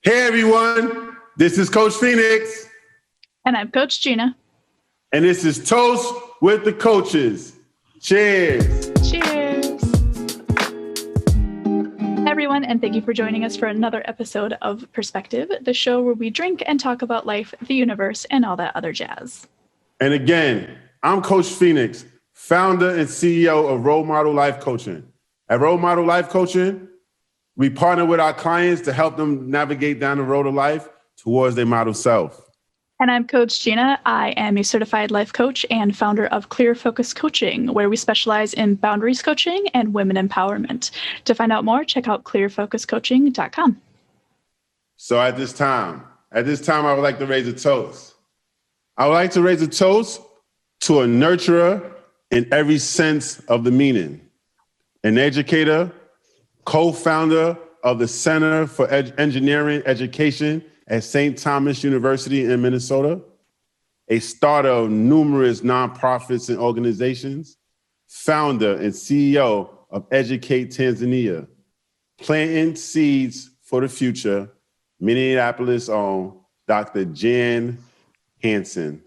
Hey everyone, this is Coach Phoenix. And I'm Coach Gina. And this is Toast with the Coaches. Cheers. Cheers. Hey everyone, and thank you for joining us for another episode of Perspective, the show where we drink and talk about life, the universe, and all that other jazz. And again, I'm Coach Phoenix, founder and CEO of Role Model Life Coaching. At Role Model Life Coaching, we partner with our clients to help them navigate down the road of life towards their model self. And I'm Coach Gina. I am a certified life coach and founder of Clear Focus Coaching, where we specialize in boundaries coaching and women empowerment. To find out more, check out clearfocuscoaching.com. So at this time, I would like to raise a toast. I would like to raise a toast to a nurturer in every sense of the meaning, an educator, co-founder of the Center for Engineering Education at St. Thomas University in Minnesota, a starter of numerous nonprofits and organizations, founder and CEO of Educate Tanzania, planting seeds for the future, Minneapolis own Dr. Jan Hansen.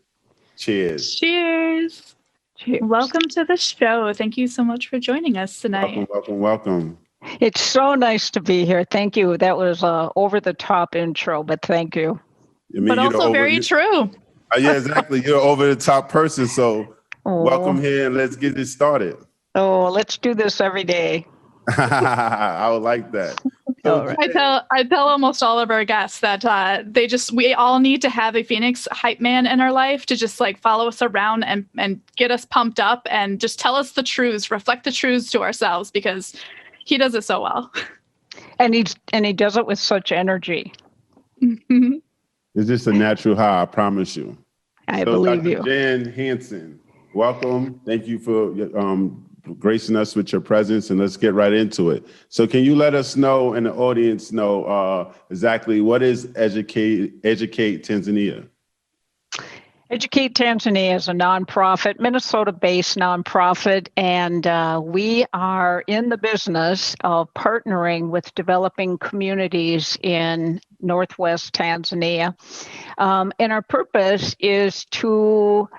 Cheers. Cheers. Cheers. Welcome to the show. Thank you so much for joining us tonight. Welcome. It's so nice to be here. Thank you. That was an over-the-top intro, but thank you. But also very true. Yeah, exactly. You're an over-the-top person, so welcome here and let's get this started. Oh, let's do this every day. I would like that. So, right. I tell almost all of our guests that we all need to have a Phoenix hype man in our life to just like follow us around and get us pumped up and just tell us the truths, reflect the truths to ourselves, because he does it so well. And he does it with such energy. Mm-hmm. It's just a natural high, I promise you. I believe Dr. you. Jan Hansen, welcome. Thank you for gracing us with your presence, and let's get right into it. So can you let us know and the audience know exactly what is Educate Tanzania? Educate Tanzania is a nonprofit, Minnesota-based nonprofit, and we are in the business of partnering with developing communities in Northwest Tanzania. And our purpose is to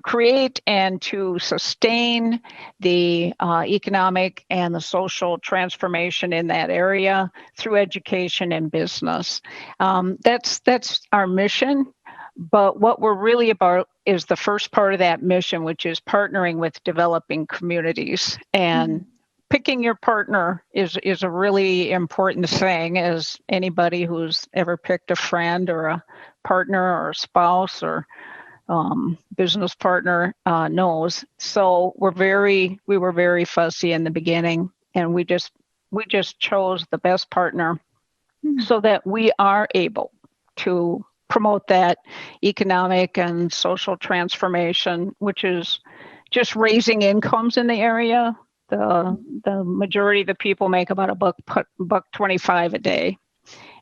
create and to sustain the economic and the social transformation in that area through education and business. That's our mission. But what we're really about is the first part of that mission, which is partnering with developing communities. And picking your partner is a really important thing, as anybody who's ever picked a friend or a partner or a spouse or business partner knows. So we were very fussy in the beginning, and we just chose the best partner so that we are able to promote that economic and social transformation, which is just raising incomes in the area. The majority of the people make about $1.25 a day.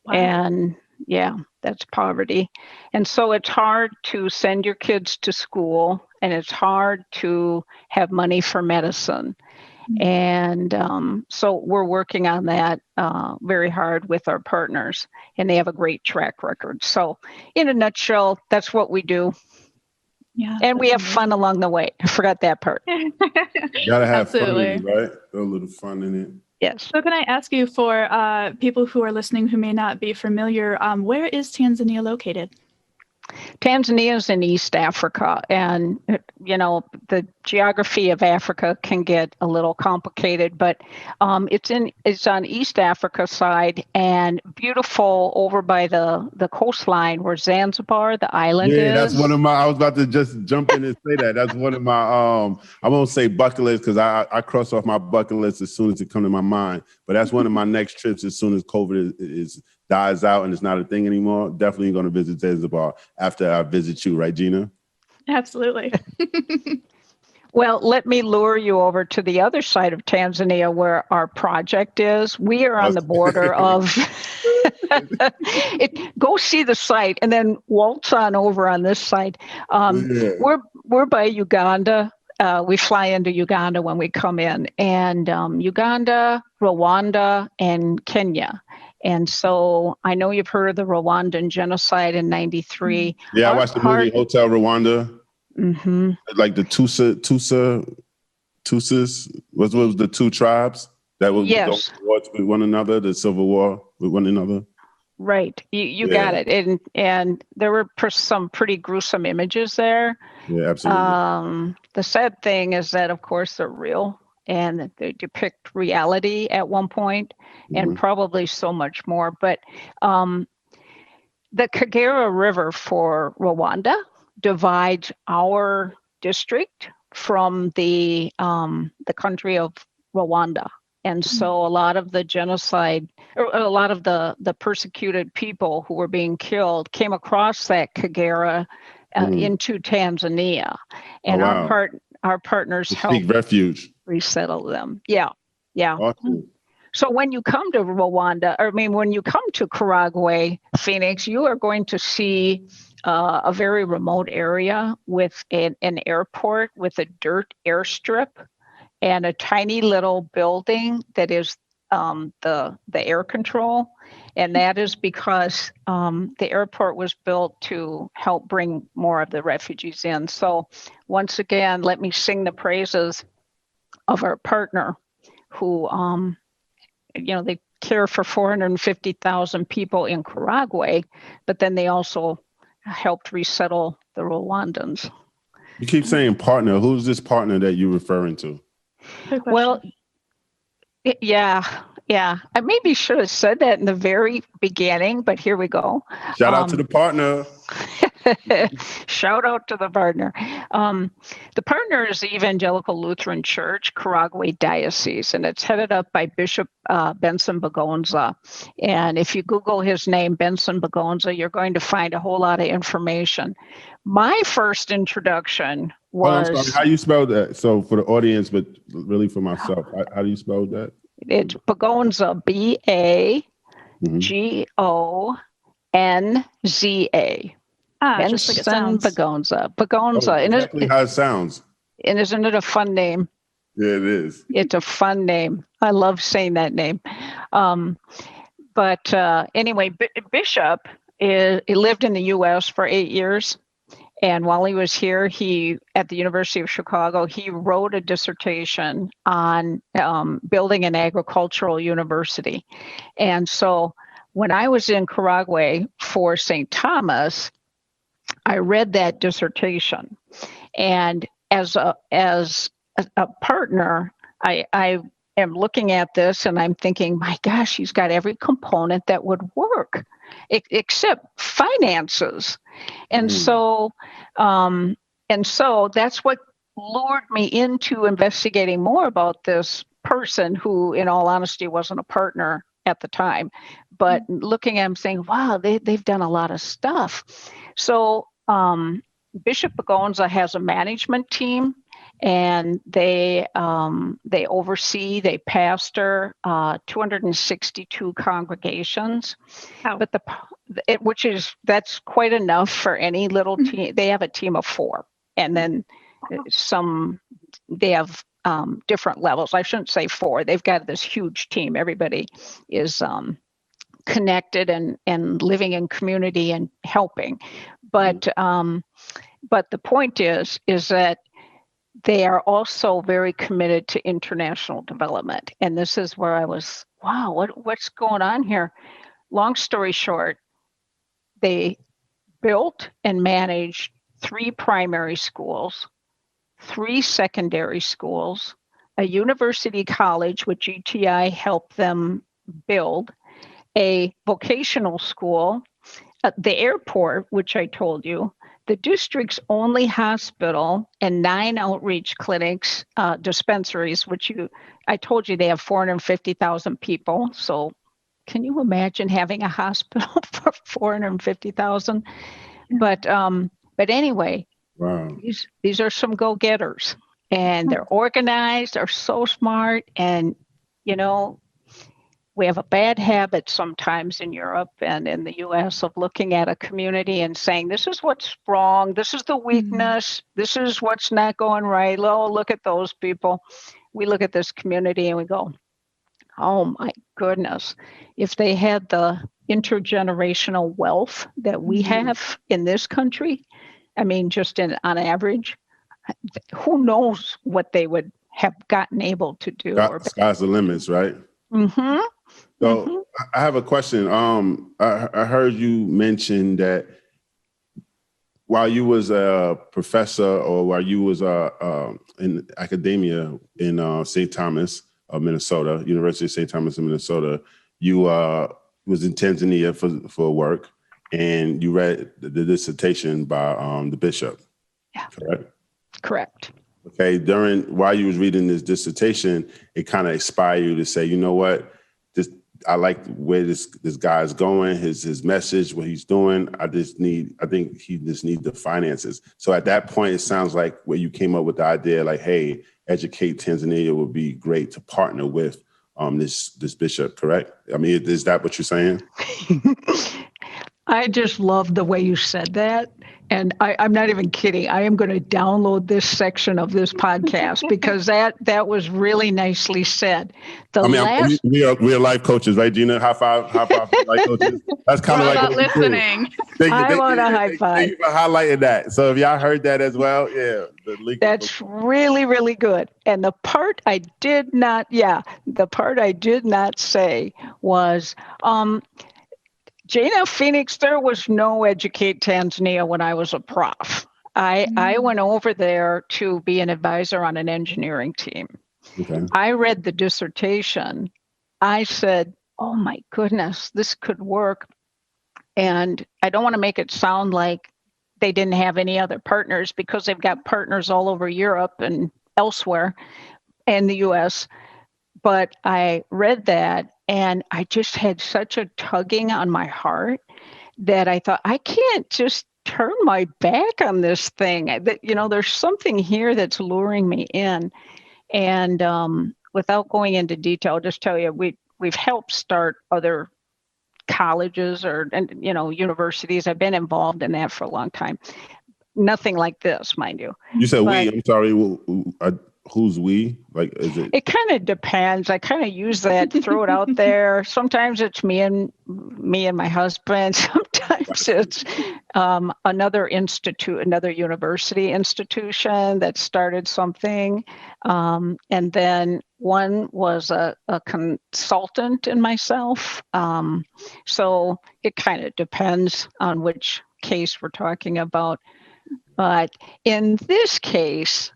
Wow. And yeah, that's poverty. And so it's hard to send your kids to school, and it's hard to have money for medicine. And so we're working on that very hard with our partners, and they have a great track record. So in a nutshell, that's what we do. Yeah, and we have fun along the way. I forgot that part. Gotta have fun in it, right? Throw a little fun in it. Yes. So can I ask you, for people who are listening who may not be familiar, where is Tanzania located? Tanzania is in East Africa, and the geography of Africa can get a little complicated, but it's on East Africa side, and beautiful over by the coastline where Zanzibar, the island is. Yeah, that's one of my. I was about to just jump in and say that. That's one of my. I won't say bucket list because I cross off my bucket list as soon as it comes to my mind. But that's one of my next trips as soon as COVID dies out and it's not a thing anymore. Definitely going to visit Zanzibar after I visit you, right, Gina? Absolutely. Well, let me lure you over to the other side of Tanzania where our project is. We are on the border of go see the site and then waltz on over on this side. We're by Uganda. We fly into Uganda when we come in, and Uganda, Rwanda, and Kenya. And so I know you've heard of the Rwandan genocide in 93. Yeah, I watched the movie Hotel Rwanda. Mm-hmm. Like the Tusas, what was the two tribes that would go to war with one another, the civil war with one another? Right. You got it. And there were some pretty gruesome images there. Yeah, absolutely. The sad thing is that, of course, they're real and that they depict reality at one point, and probably so much more. But the Kagera River for Rwanda divides our district from the country of Rwanda. And so a lot of the genocide, or a lot of the persecuted people who were being killed came across that Kagera into Tanzania. And our partners helped refuge, resettle them. Yeah. Awesome. So when you come to Rwanda, when you come to Karagwe, Phoenix, you are going to see a very remote area with an airport with a dirt airstrip and a tiny little building that is the air control. And that is because the airport was built to help bring more of the refugees in. So once again, let me sing the praises of our partner who, they care for 450,000 people in Karagwe, but then they also helped resettle the Rwandans. You keep saying partner. Who's this partner that you're referring to? Well, yeah. I maybe should have said that in the very beginning, but here we go. Shout out to the partner. Shout out to the partner. The partner is the Evangelical Lutheran Church, Karagwe Diocese, and it's headed up by Bishop Benson Bagonza. And if you Google his name, Benson Bagonza, you're going to find a whole lot of information. My first introduction was... I'm sorry, how you spell that? So for the audience, but really for myself, how do you spell that? It's Bagonza, Bagonza. Just like it sounds. Bagonza. Exactly how it sounds. And isn't it a fun name? Yeah, it is. It's a fun name. I love saying that name. But anyway, Bishop he lived in the U.S. for 8 years. And while he was here, at the University of Chicago, he wrote a dissertation on building an agricultural university. And so when I was in Karagwe for St. Thomas, I read that dissertation. And as a partner, I am looking at this and I'm thinking, my gosh, he's got every component that would work, except finances. And so that's what lured me into investigating more about this person who, in all honesty, wasn't a partner at the time, but looking at him saying, wow, they've done a lot of stuff. So Bishop Bagonza has a management team, and they oversee, they pastor 262 congregations. Wow. But that's quite enough for any little team. They have a team of 4, and then they have different levels. I shouldn't say 4. They've got this huge team. Everybody is connected and living in community and helping. But the point is that they are also very committed to international development. And this is where I was, wow, what's going on here? Long story short, they built and managed 3 primary schools, 3 secondary schools, a university college, which UTI helped them build, a vocational school, the airport, which I told you, the district's only hospital, and 9 outreach clinics, dispensaries, which I told you they have 450,000 people. So can you imagine having a hospital for 450,000? But anyway, wow. These are some go-getters, and they're organized, they're so smart, and we have a bad habit sometimes in Europe and in the U.S. of looking at a community and saying, this is what's wrong, this is the weakness, this is what's not going right. Oh, look at those people. We look at this community and we go, Oh my goodness. If they had the intergenerational wealth that we have in this country, I mean, just on average, who knows what they would have gotten able to do. Sky's the limits, right? Mm-hmm. So I have a question. I heard you mention that while you was a professor or while you was in academia in St. Thomas of Minnesota, University of St. Thomas in Minnesota, you was in Tanzania for work, and you read the dissertation by the bishop. Yeah. Correct? Correct. Okay. While you was reading this dissertation, it kind of inspired you to say, you know what, I like where this guy is going, his message, what he's doing. I think he just needs the finances. So at that point, it sounds like where you came up with the idea, like, hey, Educate Tanzania would be great to partner with this bishop, correct? I mean, is that what you're saying? I just love the way you said that. And I'm not even kidding. I am going to download this section of this podcast because that was really nicely said. We are life coaches, right, Gina? High five for life coaches. That's kind of like what listening. I want a high five. Thank you for highlighting that. So if y'all heard that as well, that's really, really good. And the part I did not say was, Gina, Phoenix, there was no Educate Tanzania when I was a prof. I went over there to be an advisor on an engineering team. Okay. I read the dissertation. I said, oh my goodness, this could work. And I don't want to make it sound like they didn't have any other partners, because they've got partners all over Europe and elsewhere and the US. But I read that and I just had such a tugging on my heart that I thought, I can't just turn my back on this thing. That, there's something here that's luring me in. And without going into detail, I'll just tell you, we've helped start other colleges and universities. I've been involved in that for a long time. Nothing like this, mind you. You said we. I'm sorry. Who's we? Like, is it? It kind of depends. I kind of use that, throw it out there. Sometimes it's me and my husband. Sometimes it's another university institution that started something. And then one was a consultant and myself. So it kind of depends on which case we're talking about. But in this case,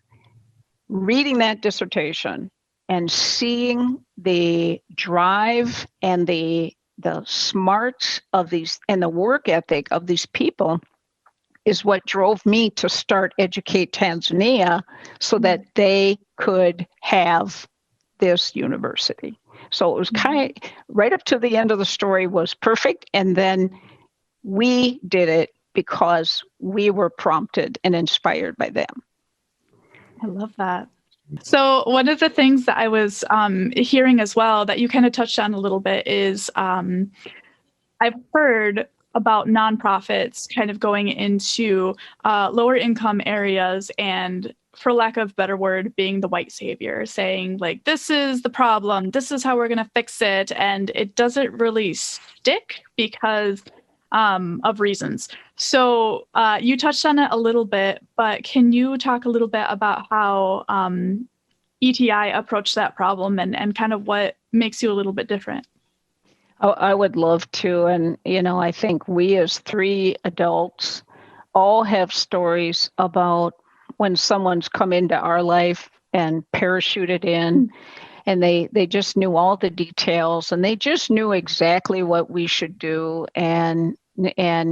reading that dissertation and seeing the drive and the smarts of these and the work ethic of these people is what drove me to start Educate Tanzania so that they could have this university. So it was kind of right up to the end of the story was perfect. And then we did it because we were prompted and inspired by them. I love that. So one of the things that I was hearing as well that you kind of touched on a little bit is I've heard about nonprofits kind of going into lower income areas and, for lack of a better word, being the white savior, saying like, this is the problem, this is how we're going to fix it. And it doesn't really stick because of reasons. So you touched on it a little bit, but can you talk a little bit about how ETI approached that problem and kind of what makes you a little bit different? Oh, I would love to. And, I think we as three adults all have stories about when someone's come into our life and parachuted in. And they just knew all the details and they just knew exactly what we should do and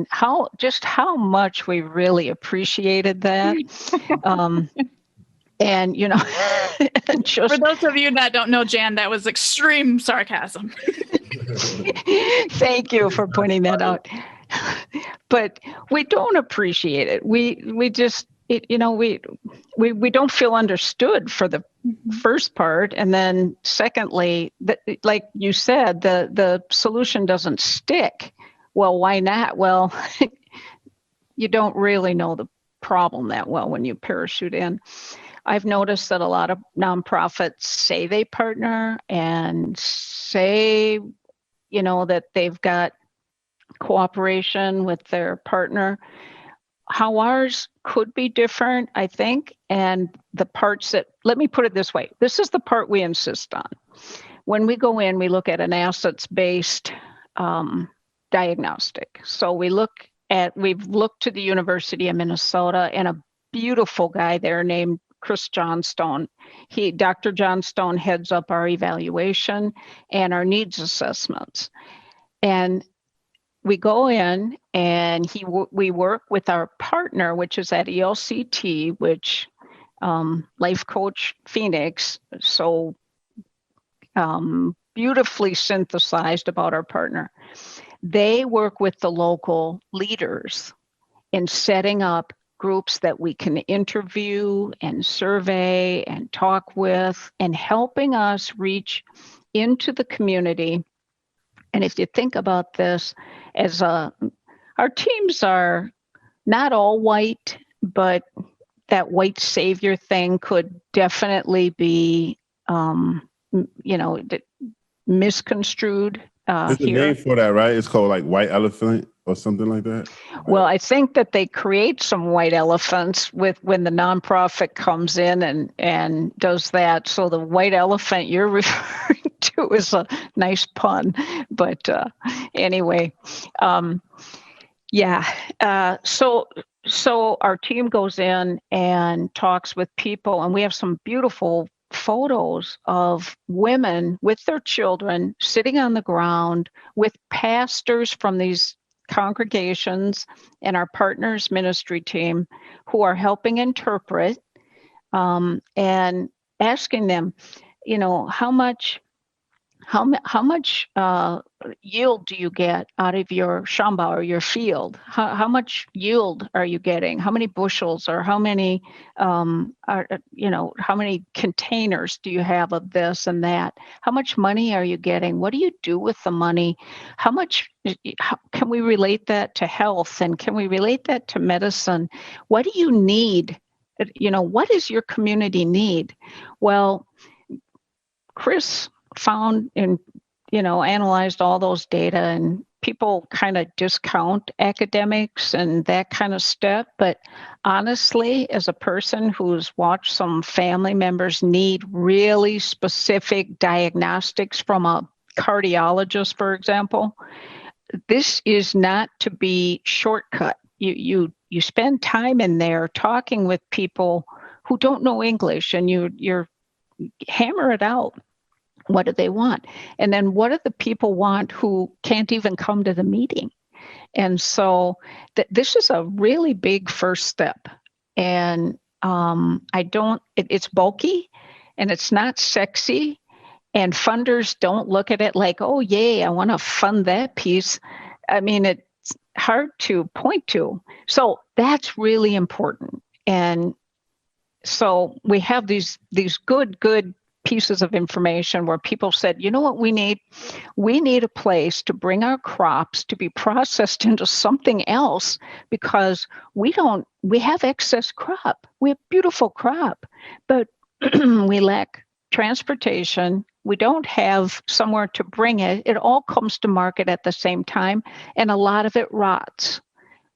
how much we really appreciated that. And, just, for those of you that don't know, Jan, that was extreme sarcasm. Thank you for pointing that out. But we don't appreciate it. We just, we don't feel understood for the first part. And then secondly, like you said, the solution doesn't stick. Well, why not? Well, you don't really know the problem that well when you parachute in. I've noticed that a lot of nonprofits say they partner and say, that they've got cooperation with their partner. How ours could be different, I think, and the parts that, let me put it this way, this is the part we insist on. When we go in, we look at an assets-based diagnostic. So we've looked to the University of Minnesota and a beautiful guy there named Chris Johnstone. Dr. Johnstone heads up our evaluation and our needs assessments. And we go in and we work with our partner, which is at ELCT, which Life Coach Phoenix, so beautifully synthesized about our partner. They work with the local leaders in setting up groups that we can interview and survey and talk with and helping us reach into the community. And if you think about this, our teams are not all white, but that white savior thing could definitely be, misconstrued There's a here. name for that, right? It's called like white elephant or something like that. Well, I think that they create some white elephants when the nonprofit comes in and does that. So the white elephant you're referring to is a nice pun, but anyway, So our team goes in and talks with people, and we have some beautiful photos of women with their children sitting on the ground with pastors from these congregations and our partners ministry team who are helping interpret and asking them, how much yield do you get out of your shamba or your field? How much yield are you getting? How many bushels or how many how many containers do you have of this and that? How much money are you getting? What do you do with the money? How can we relate that to health, and can we relate that to medicine? What do you need? What does your community need? Well, Chris found and analyzed all those data, and people kind of discount academics and that kind of stuff, but honestly, as a person who's watched some family members need really specific diagnostics from a cardiologist, for example, this is not to be shortcut. You spend time in there talking with people who don't know English, and you're hammer it out. What do they want? And then what do the people want who can't even come to the meeting? And so this is a really big first step. And it's bulky and it's not sexy. And funders don't look at it like, oh, yay, I want to fund that piece. I mean, it's hard to point to. So that's really important. And so we have these good pieces of information where people said, you know what we need? We need a place to bring our crops to be processed into something else, because we have excess crop. We have beautiful crop, but we lack transportation. We don't have somewhere to bring it. It all comes to market at the same time, and a lot of it rots.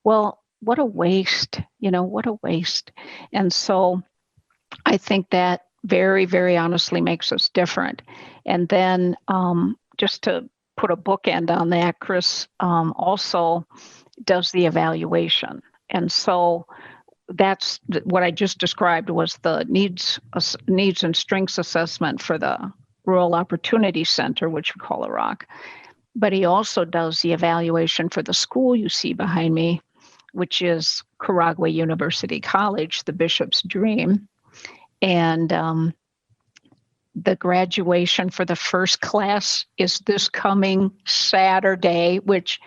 Well, what a waste, what a waste. And so I think that very, very honestly makes us different. And then just to put a bookend on that, Chris also does the evaluation. And so that's what I just described was the needs and strengths assessment for the Rural Opportunity Center, which we call a ROC. But he also does the evaluation for the school you see behind me, which is Karagwe University College, the Bishop's Dream. And the graduation for the first class is this coming Saturday, which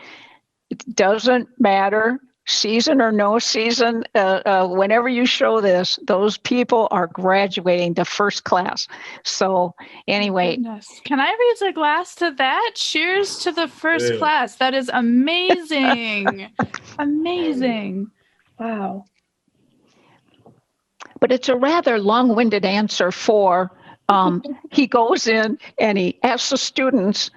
doesn't matter, season or no season. Whenever you show this, those people are graduating to first class. So anyway. Goodness. Can I raise a glass to that? Cheers to the first class. That is amazing. Amazing. Wow. But it's a rather long-winded answer for he goes in and he asks the students,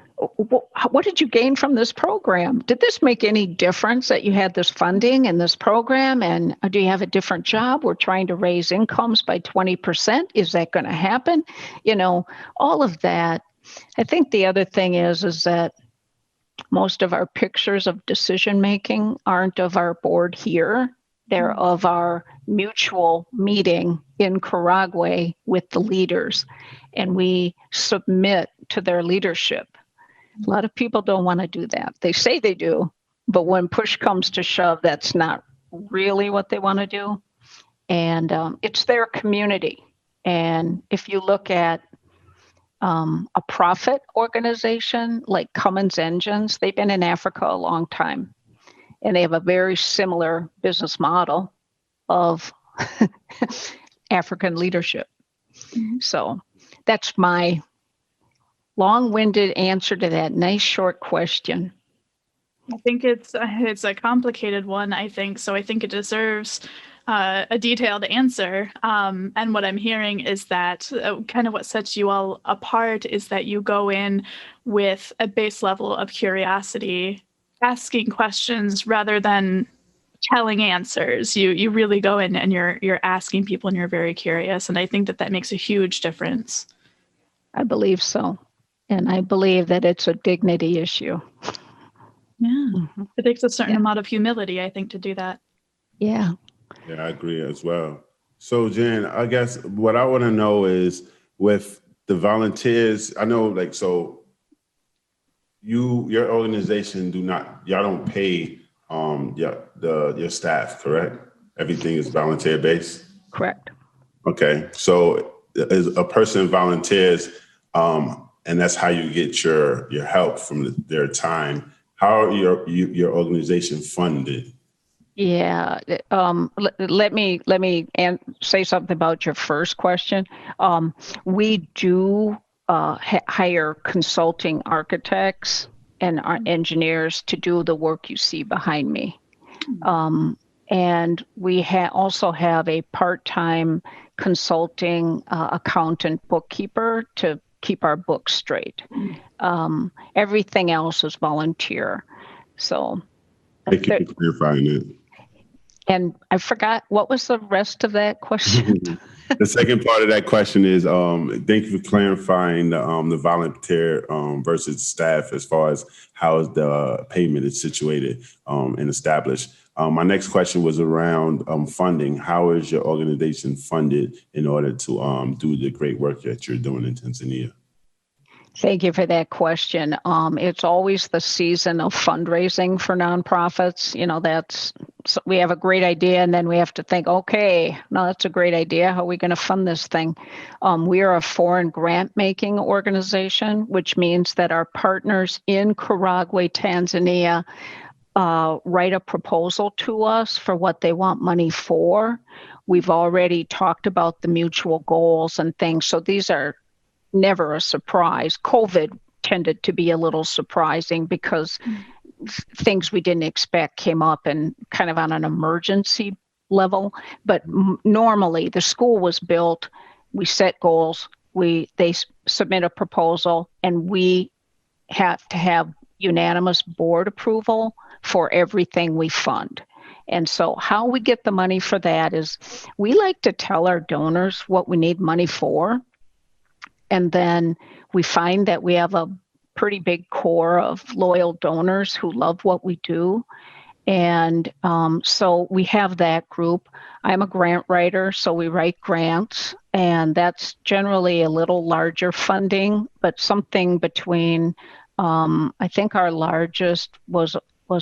what did you gain from this program? Did this make any difference that you had this funding and this program? And do you have a different job? We're trying to raise incomes by 20%. Is that going to happen? All of that. I think the other thing is that most of our pictures of decision making aren't of our board here. They're of our mutual meeting in Karagwe with the leaders, and we submit to their leadership. A lot of people don't want to do that. They say they do, but when push comes to shove, that's not really what they want to do. And it's their community. And if you look at a profit organization like Cummins Engines, they've been in Africa a long time. And they have a very similar business model of African leadership. Mm-hmm. So that's my long-winded answer to that nice short question. I think it's a complicated one, I think. So I think it deserves a detailed answer. And what I'm hearing is that kind of what sets you all apart is that you go in with a base level of curiosity, asking questions rather than telling answers. You really go in and you're asking people and you're very curious. And I think that makes a huge difference. I believe so. And I believe that it's a dignity issue. Yeah. Mm-hmm. It takes a certain amount of humility, I think, to do that. Yeah. Yeah, I agree as well. So, Jen, I guess what I want to know is with the volunteers, I know your organization y'all don't pay your staff, correct? Everything is volunteer based? Correct. Okay. So as a person volunteers, and that's how you get your help from their time. How are your organization funded? Yeah. Let me say something about your first question. We do hire consulting architects and our engineers to do the work you see behind me. And we also have a part-time consulting accountant bookkeeper to keep our books straight. Everything else is volunteer. So thank you for clarifying that. And I forgot, what was the rest of that question? The second part of that question is, thank you for clarifying the volunteer versus staff as far as how the payment is situated and established. My next question was around funding. How is your organization funded in order to do the great work that you're doing in Tanzania? Thank you for that question. It's always the season of fundraising for nonprofits. We have a great idea and then we have to think, okay, no, that's a great idea. How are we going to fund this thing? We are a foreign grant making organization, which means that our partners in Karagwe, Tanzania, write a proposal to us for what they want money for. We've already talked about the mutual goals and things. So these are never a surprise. COVID tended to be a little surprising because things we didn't expect came up and kind of on an emergency level. But normally the school was built, we set goals, they submit a proposal, and we have to have unanimous board approval for everything we fund. And so how we get the money for that is we like to tell our donors what we need money for. And then we find that we have a pretty big core of loyal donors who love what we do. And so we have that group. I'm a grant writer, so we write grants. And that's generally a little larger funding, but something between, I think our largest was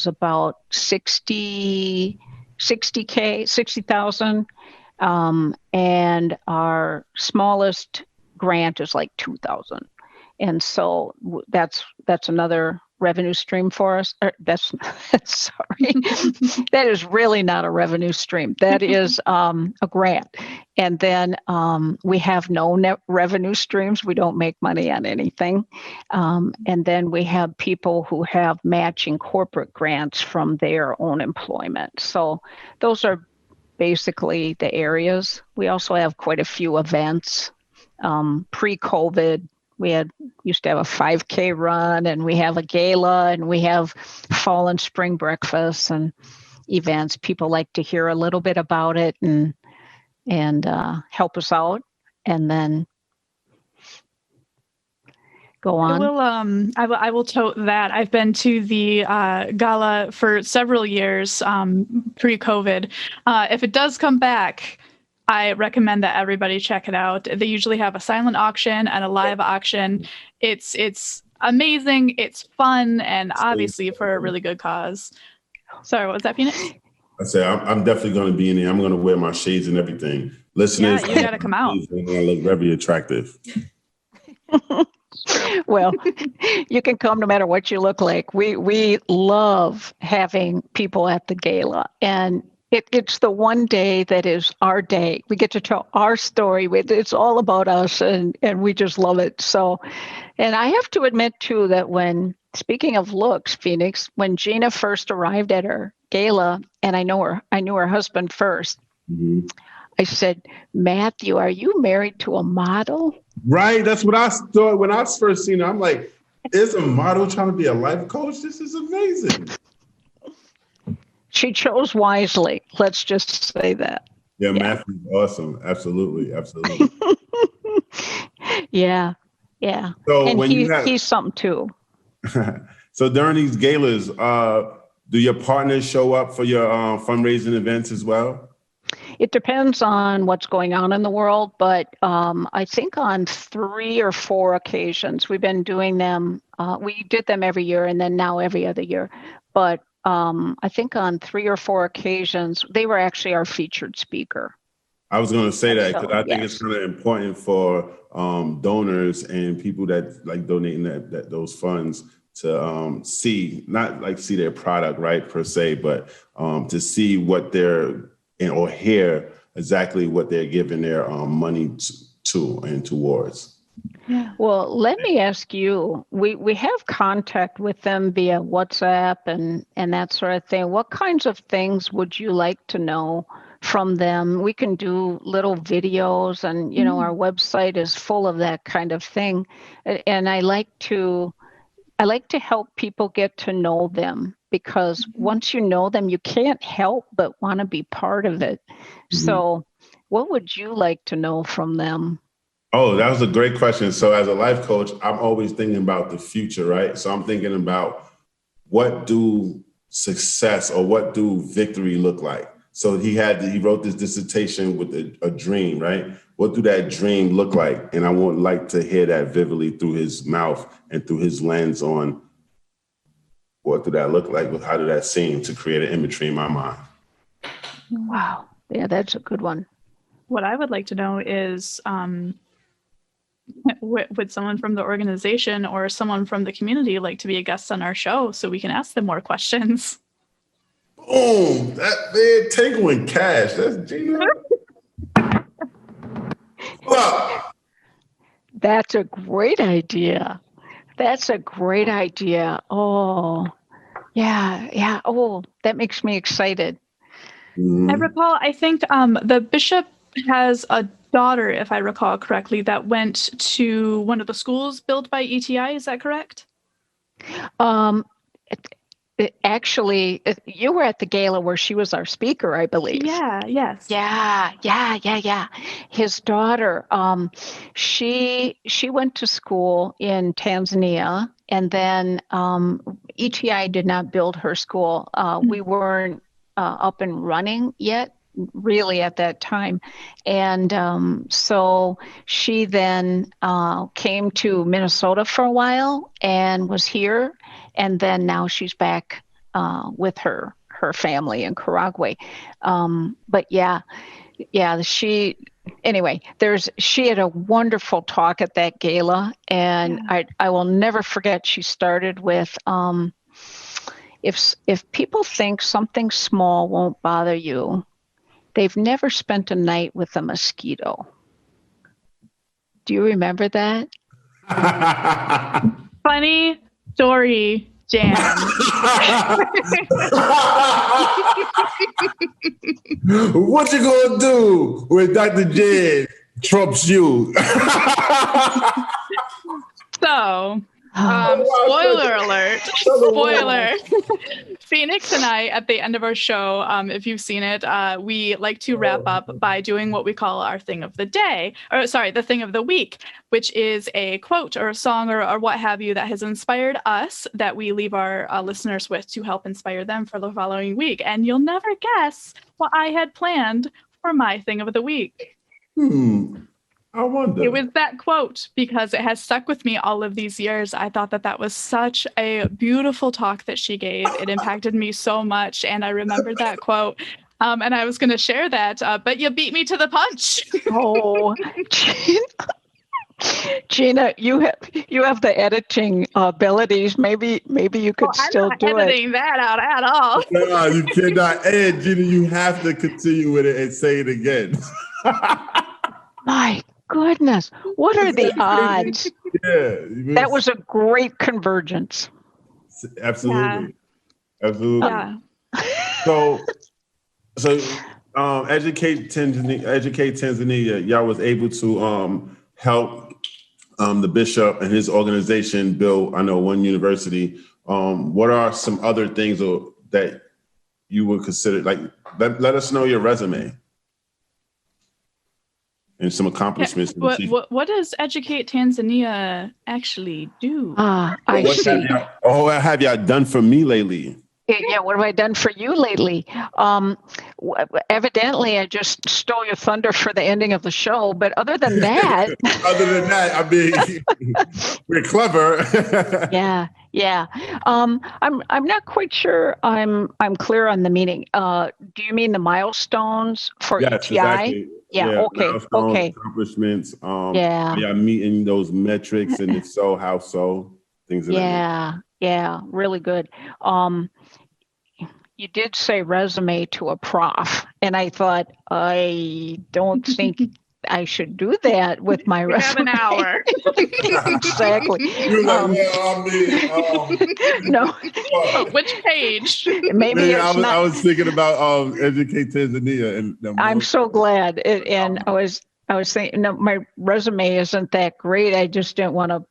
about 60,000. And our smallest grant is like 2,000. And so that's another revenue stream for us. Sorry, that is really not a revenue stream. That is a grant. And then we have no net revenue streams. We don't make money on anything. And then we have people who have matching corporate grants from their own employment. So those are basically the areas. We also have quite a few events. Pre-COVID, we used to have a 5K run, and we have a gala, and we have fall and spring breakfasts and events. People like to hear a little bit about it and help us out, and then go on. I will tote that. I've been to the gala for several years pre-COVID. If it does come back, I recommend that everybody check it out. They usually have a silent auction and a live auction. It's amazing. It's fun, and obviously for a really good cause. Sorry, what was that, Phoenix? I say I'm definitely going to be in there. I'm going to wear my shades and everything. Listeners, yeah, you got to come out. I look very attractive. Well, you can come no matter what you look like. We love having people at the gala, and it's the one day that is our day. We get to tell our story. It's all about us, and we just love it. So, and I have to admit too that speaking of looks, Phoenix, when Gina first arrived at her gala, and I knew her husband first. Mm-hmm. I said, Matthew, are you married to a model? Right. That's what I thought when I first seen her. I'm like, is a model trying to be a life coach? This is amazing. She chose wisely. Let's just say that. Yeah. Matthew's awesome. Absolutely. Absolutely. Yeah. So and he's something too. So during these galas, do your partners show up for your fundraising events as well? It depends on what's going on in the world, but I think on 3 or 4 occasions, we've been doing them. We did them every year, and then now every other year. But I think on 3 or 4 occasions, they were actually our featured speaker. I was going to say that because I think it's kind of important for donors and people that like donating those funds to see, not like see their product, right, per se, but to see what they're or hear exactly what they're giving their money to and towards. Yeah. Well, let me ask you, we have contact with them via WhatsApp and that sort of thing. What kinds of things would you like to know from them? We can do little videos, and, you know, our website is full of that kind of thing. And I like to help people get to know them, because once you know them, you can't help but want to be part of it. Mm-hmm. So what would you like to know from them? Oh, that was a great question. So as a life coach, I'm always thinking about the future, right? So I'm thinking about what do success or what do victory look like? So he wrote this dissertation with a dream, right? What do that dream look like? And I would like to hear that vividly through his mouth and through his lens on what do that look like? How did that seem to create an imagery in my mind? Wow. Yeah, that's a good one. What I would like to know is would someone from the organization or someone from the community like to be a guest on our show so we can ask them more questions? Boom! They're taking cash. That's Gina. That's a great idea. Oh, yeah. Oh, that makes me excited. I recall, I think the bishop has a daughter, if I recall correctly, that went to one of the schools built by ETI. Is that correct? Actually, you were at the gala where she was our speaker, I believe. Yes. Yeah. His daughter, she went to school in Tanzania, and then ETI did not build her school. We weren't up and running yet, really, at that time. And so she then came to Minnesota for a while and was here. And then now she's back with her family in Karagwe. But she had a wonderful talk at that gala. And I will never forget, she started with, if people think something small won't bother you, they've never spent a night with a mosquito. Do you remember that? Funny story. Jan. What you gonna do when Dr. Jan trumps you? So, spoiler alert. Spoiler. Phoenix and I, at the end of our show, if you've seen it, we like to wrap up by doing what we call our thing of the day, the thing of the week, which is a quote or a song or what have you that has inspired us that we leave our listeners with to help inspire them for the following week. And you'll never guess what I had planned for my thing of the week. I wonder. It was that quote because it has stuck with me all of these years. I thought that was such a beautiful talk that she gave. It impacted me so much, and I remembered that quote. And I was going to share that, but you beat me to the punch. Oh, Gina, you have the editing abilities. Maybe you could still do it. I'm not editing that out at all. No, you cannot edit, Gina. You have to continue with it and say it again. My goodness, what are the odds? Yeah, that was a great convergence. Absolutely, yeah. Absolutely. Yeah. So, Educate Tanzania. Y'all was able to help the bishop and his organization build, I know, one university. What are some other things that you would consider? Like, let us know your resume and some accomplishments. What does Educate Tanzania actually do? I see. What have y'all done for me lately? Yeah, what have I done for you lately? Evidently, I just stole your thunder for the ending of the show. But other than that, I mean, we're clever. Yeah. I'm not quite sure. I'm clear on the meaning. Do you mean the milestones for ETI? Exactly. Yeah. Okay. Accomplishments. Yeah. Are y'all meeting those metrics, and if so, how so? Things. Yeah. Really good. You did say resume to a prof, and I thought, I don't think I should do that with my resume. Have an hour. Exactly. You're like, no. Which page? Maybe I was thinking about Educate Tanzania, and I'm so glad. And I was thinking, no, my resume isn't that great. I just didn't want to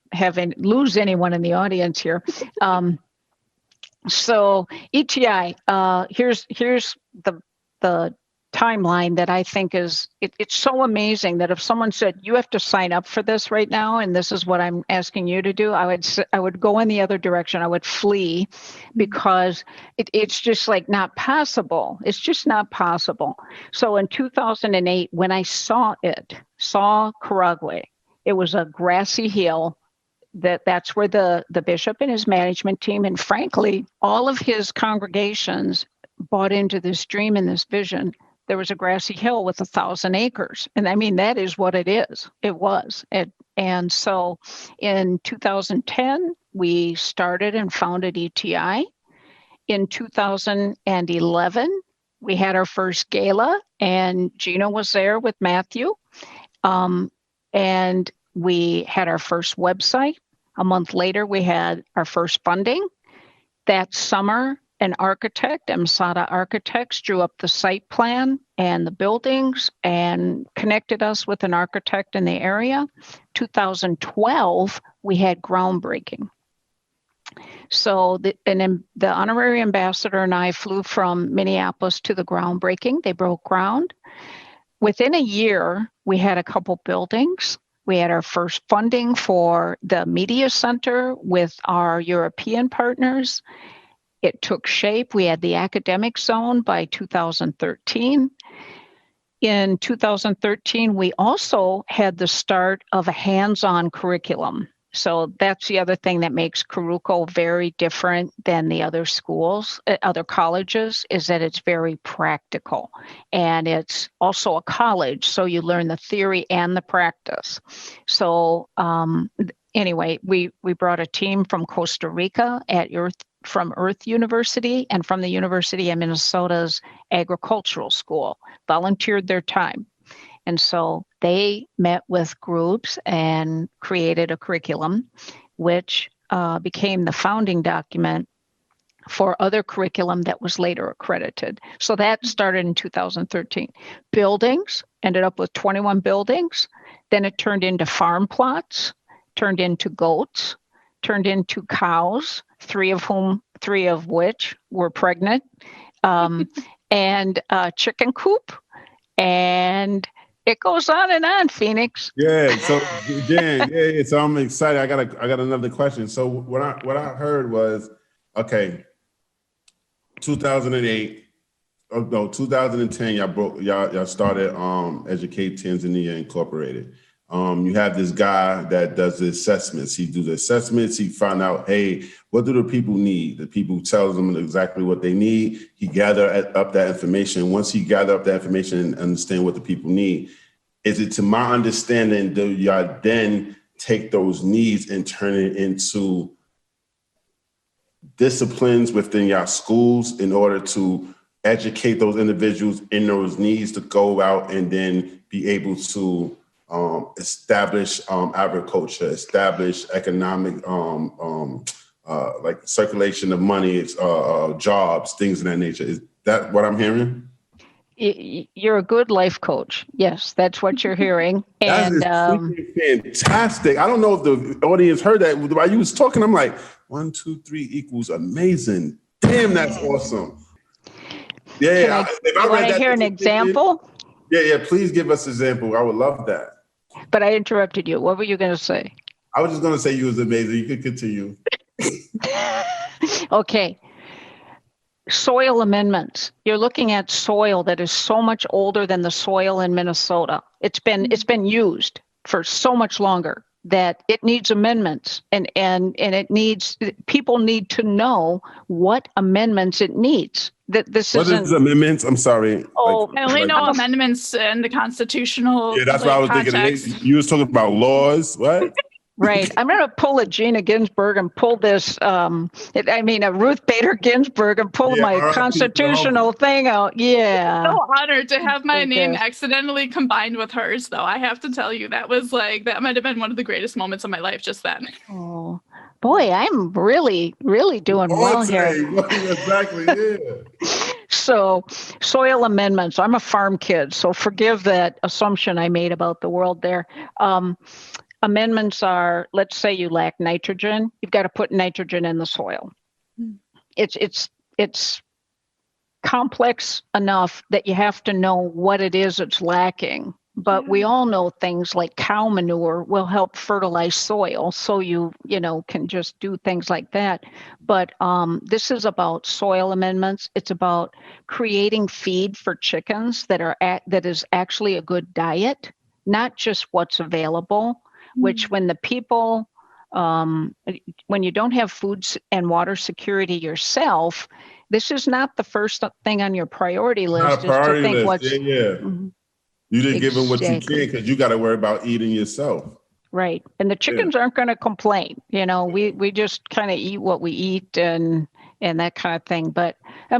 lose anyone in the audience here. So ETI, here's the timeline that I think is it's so amazing that if someone said you have to sign up for this right now and this is what I'm asking you to do, I would go in the other direction. I would flee because it's just like not possible. It's just not possible. So in 2008, when I saw Karagwe, it was a grassy hill. That's where the bishop and his management team, and frankly, all of his congregations bought into this dream and this vision. There was a grassy hill with 1,000 acres. And I mean, that is what it is. It was. And so in 2010, we started and founded ETI. In 2011, we had our first gala, and Gina was there with Matthew. And we had our first website. A month later, we had our first funding. That summer, an architect, Msada Architects, drew up the site plan and the buildings and connected us with an architect in the area. 2012, we had groundbreaking. So the honorary ambassador and I flew from Minneapolis to the groundbreaking. They broke ground. Within a year, we had a couple buildings. We had our first funding for the media center with our European partners. It took shape. We had the academic zone by 2013. In 2013, we also had the start of a hands-on curriculum. So that's the other thing that makes Karuko very different than the other schools, other colleges, is that it's very practical. And it's also a college, so you learn the theory and the practice. So anyway, we brought a team from Costa Rica from Earth University and from the University of Minnesota's agricultural school, volunteered their time. And so they met with groups and created a curriculum, which became the founding document for other curriculum that was later accredited. So that started in 2013. Buildings, ended up with 21 buildings. Then it turned into farm plots, turned into goats, turned into cows, three of which were pregnant, and a chicken coop. And it goes on, Phoenix. Yeah. So Dan, yeah. So I'm excited. I got another question. So what I heard was, okay, 2008. Oh no, 2010. Y'all started Educate Tanzania Incorporated. You have this guy that does the assessments. He do the assessments. He find out, hey, what do the people need? The people tells them exactly what they need. He gather up that information. Once he gather up that information and understand what the people need, is it to my understanding, do y'all then take those needs and turn it into disciplines within your schools in order to educate those individuals in those needs to go out and then be able to establish agriculture, establish economic, like circulation of money, jobs, things of that nature. Is that what I'm hearing? You're a good life coach. Yes, that's what you're hearing. And fantastic. I don't know if the audience heard that while you was talking. I'm like, 1, 2, 3 equals amazing. Damn, that's awesome. Yeah. If I want to hear an example? Yeah. Please give us an example. I would love that. But I interrupted you. What were you going to say? I was just going to say you was amazing. You could continue. Okay. Soil amendments. You're looking at soil that is so much older than the soil in Minnesota. It's been used for so much longer that it needs amendments, and it needs, people need to know what amendments it needs. That this what is amendments? I'm sorry. Oh, I only know amendments in the constitutional. Yeah, that's what I was context. thinking. You was talking about laws. What? Right. I'm going to pull a Gina Ginsburg and pull this, a Ruth Bader Ginsburg and pull my constitutional thing out. Yeah. So honored to have my name accidentally combined with hers, though. I have to tell you, that might have been one of the greatest moments of my life just then. Oh, boy, I'm really, really doing well here. Exactly, yeah. So, soil amendments. I'm a farm kid, so forgive that assumption I made about the world there. Amendments are, let's say you lack nitrogen, you've got to put nitrogen in the soil. It's complex enough that you have to know what it is it's lacking. But we all know things like cow manure will help fertilize soil, so you can just do things like that. But this is about soil amendments. It's about creating feed for chickens that is actually a good diet, not just what's available. Which when the people, when you don't have food and water security yourself, this is not the first thing on your priority list. Not a priority to think list. Mm-hmm. You didn't give them what you can because you got to worry about eating yourself. Right. And the chickens aren't going to complain. We just kind of eat what we eat and that kind of thing. But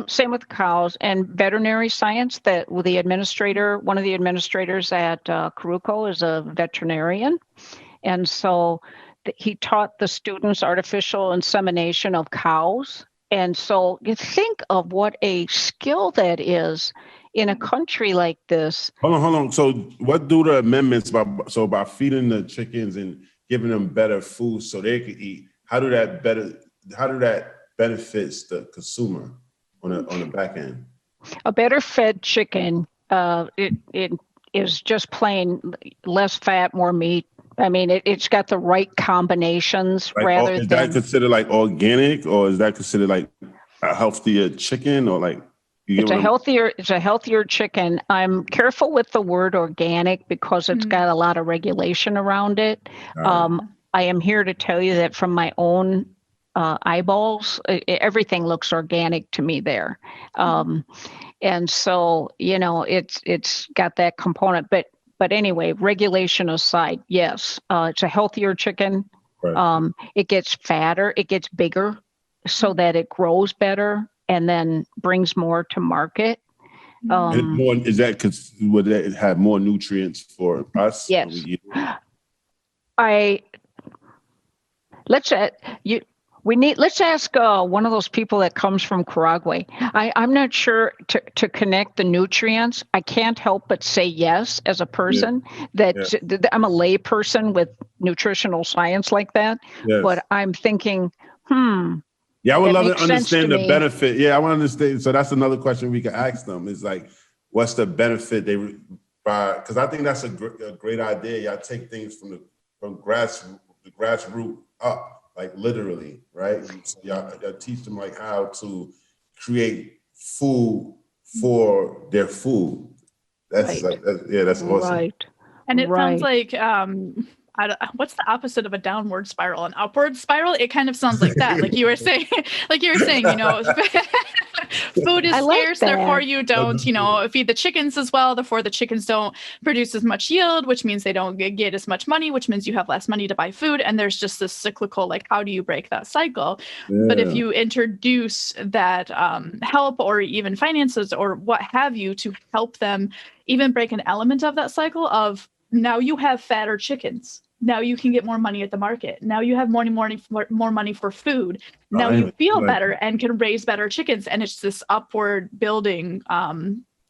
same with cows and veterinary science. That one of the administrators at Caruco is a veterinarian. And so he taught the students artificial insemination of cows. And so you think of what a skill that is in a country like this. Hold on. So what do the amendments by feeding the chickens and giving them better food so they can eat? How do that benefits the consumer on the back end? A better fed chicken, it is just plain less fat, more meat. I mean, it's got the right combinations Is that considered like organic, or is that considered like a healthier chicken, or like? It's a healthier chicken. I'm careful with the word organic because it's got a lot of regulation around it. Right. I am here to tell you that from my own eyeballs, everything looks organic to me there. And so, it's got that component, but anyway, regulation aside, yes, it's a healthier chicken. Right. It gets fatter, it gets bigger so that it grows better and then brings more to market. Would that have more nutrients for us? Yes. Let's let's ask one of those people that comes from Paraguay. I'm not sure to connect the nutrients. I can't help but say yes as a person that I'm a lay person with nutritional science like that. Yes. But I'm thinking, Yeah, I would love to sense understand to the me. benefit. Yeah, I want to understand. So that's another question we can ask them is like, what's the benefit because I think that's a great idea. Y'all take things from the grassroots up, like literally, right? So y'all teach them like how to create food for their food. That's Right. that's awesome. Right. And it sounds like what's the opposite of a downward spiral? An upward spiral? It kind of sounds like that. Like you were saying, food is scarce, therefore you don't, feed the chickens as well. Therefore the chickens don't produce as much yield, which means they don't get as much money, which means you have less money to buy food. And there's just this cyclical, like, how do you break that cycle? Yeah. But if you introduce that help or even finances or what have you to help them even break an element of that cycle of now you have fatter chickens. Now you can get more money at the market. Now you have more money for food. Now you feel better and can raise better chickens. And it's this upward building,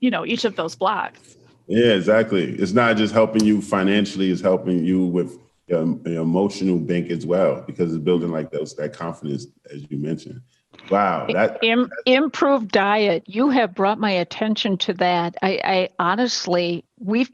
each of those blocks. Yeah, exactly. It's not just helping you financially, it's helping you with your emotional bank as well, because it's building like that confidence, as you mentioned. Wow. Improved diet. You have brought my attention to that. I honestly, we,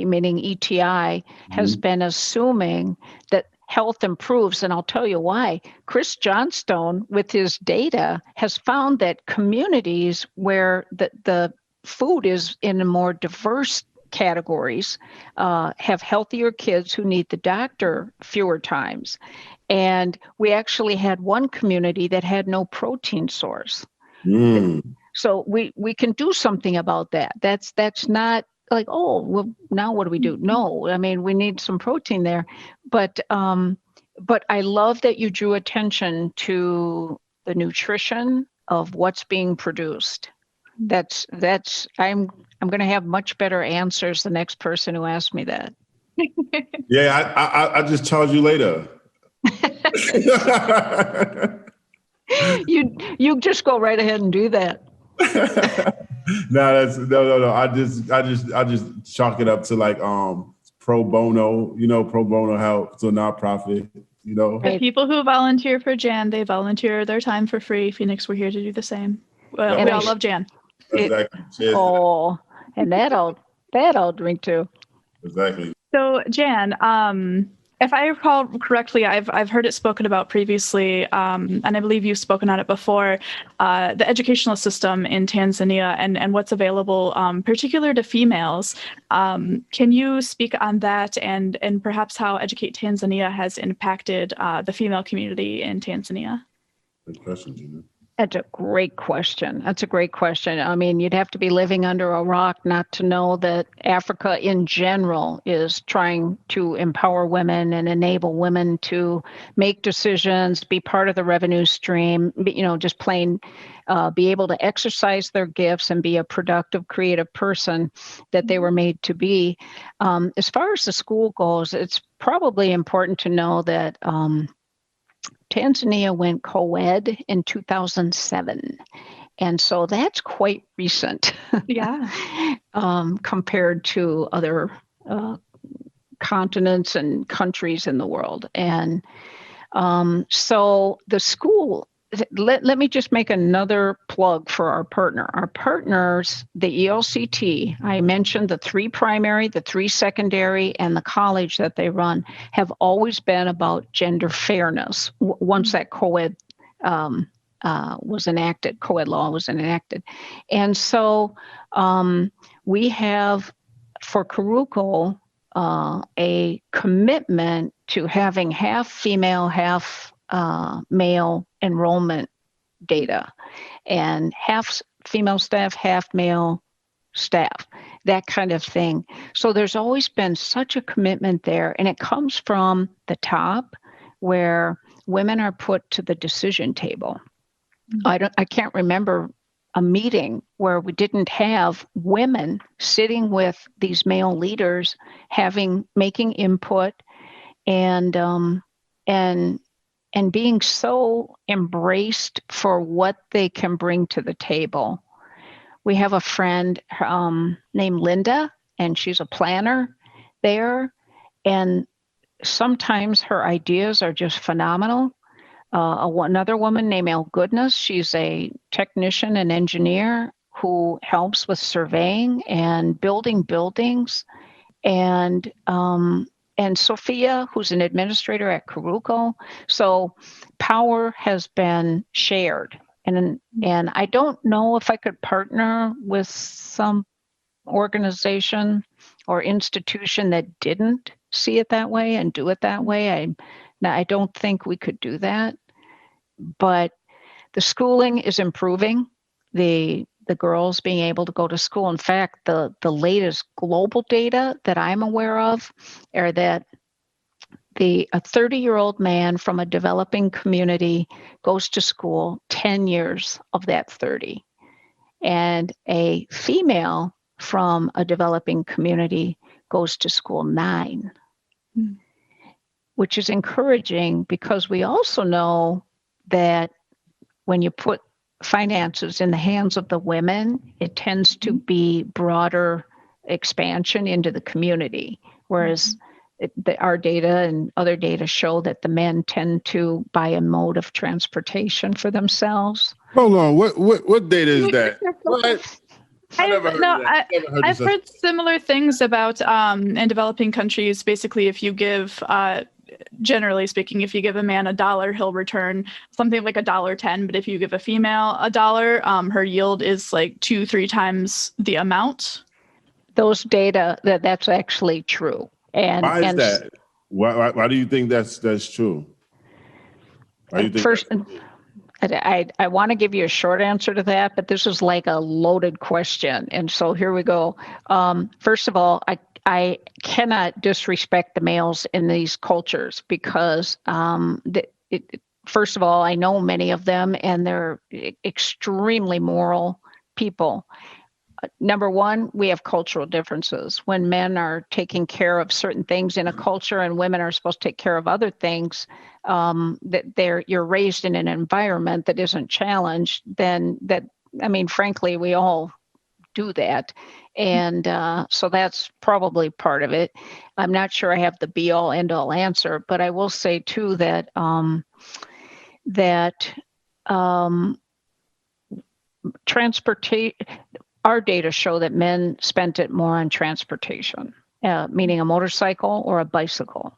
meaning ETI, has been assuming that health improves. And I'll tell you why. Chris Johnstone, with his data, has found that communities where the food is in a more diverse categories have healthier kids who need the doctor fewer times. And we actually had one community that had no protein source. So we can do something about that. That's not like, oh, well, now what do we do? No, I mean, we need some protein there. But I love that you drew attention to the nutrition of what's being produced. I'm going to have much better answers the next person who asks me that. Yeah, I just charge you later. You just go right ahead and do that. No. I just chalk it up to like pro bono, pro bono help to a nonprofit, The people who volunteer for Jan, they volunteer their time for free. Phoenix, we're here to do the same. Well, we all love Jan. Exactly. And that I'll drink too. Exactly. So Jan, if I recall correctly, I've heard it spoken about previously, and I believe you've spoken on it before, the educational system in Tanzania and what's available, particular to females. Can you speak on that and perhaps how Educate Tanzania has impacted the female community in Tanzania? Good question, Gina. That's a great question. I mean, you'd have to be living under a rock not to know that Africa in general is trying to empower women and enable women to make decisions, be part of the revenue stream, just plain be able to exercise their gifts and be a productive, creative person that they were made to be. As far as the school goes, it's probably important to know that Tanzania went co-ed in 2007. And so that's quite recent. Yeah. Compared to other continents and countries in the world. And so the school, let me just make another plug for our partner. Our partners, the ELCT, I mentioned the 3 primary, the 3 secondary, and the college that they run have always been about gender fairness once that co-ed was enacted, co-ed law was enacted. And so we have, for Karuko, a commitment to having half female, half male enrollment data, and half female staff, half male staff, that kind of thing. So there's always been such a commitment there, and it comes from the top where women are put to the decision table. I can't remember a meeting where we didn't have women sitting with these male leaders making input and and being so embraced for what they can bring to the table. We have a friend named Linda, and she's a planner there. And sometimes her ideas are just phenomenal. Another woman named Elle Goodness, she's a technician and engineer who helps with surveying and building buildings. And Sophia, who's an administrator at Caruco. So power has been shared. And I don't know if I could partner with some organization or institution that didn't see it that way and do it that way. I don't think we could do that. But the schooling is improving. The girls being able to go to school. In fact, the latest global data that I'm aware of are that a 30-year-old man from a developing community goes to school 10 years of that 30. And a female from a developing community goes to school 9, which is encouraging because we also know that when you put finances in the hands of the women, it tends to be broader expansion into the community, whereas our data and other data show that the men tend to buy a mode of transportation for themselves. Hold on, what data is that? What? I've heard similar things about in developing countries. Basically, if you give generally speaking, if you give a man $1, he'll return something like $1.10. But if you give a female $1, her yield is like 2-3 times the amount. Those data that's actually true. And why is that? Why do you think that's true? Why do you think first? I want to give you a short answer to that, but this is like a loaded question. And so here we go. First of all, I cannot disrespect the males in these cultures because, first of all, I know many of them and they're extremely moral people. Number one, we have cultural differences. When men are taking care of certain things in a culture and women are supposed to take care of other things, you're raised in an environment that isn't challenged, frankly, we all do that. And so that's probably part of it. I'm not sure I have the be all end all answer, but I will say too that transportation, our data show that men spent it more on transportation, meaning a motorcycle or a bicycle.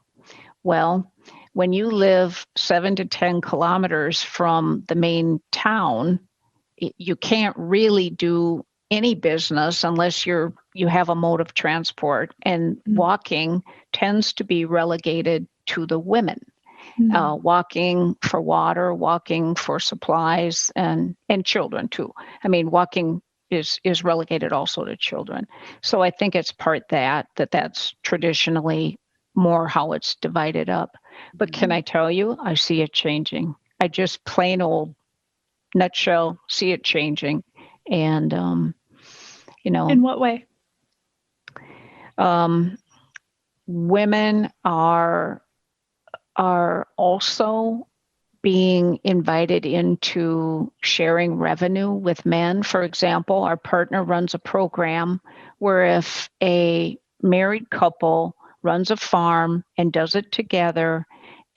Well, when you live 7 to 10 kilometers from the main town, you can't really do any business unless you have a mode of transport, and walking tends to be relegated to the women. Walking for water, walking for supplies, and children too. I mean, walking is relegated also to children. So I think it's part that's traditionally more how it's divided up. But can I tell you, I see it changing. I just plain old nutshell see it changing. And, in what way? Women are also being invited into sharing revenue with men. For example, our partner runs a program where if a married couple runs a farm and does it together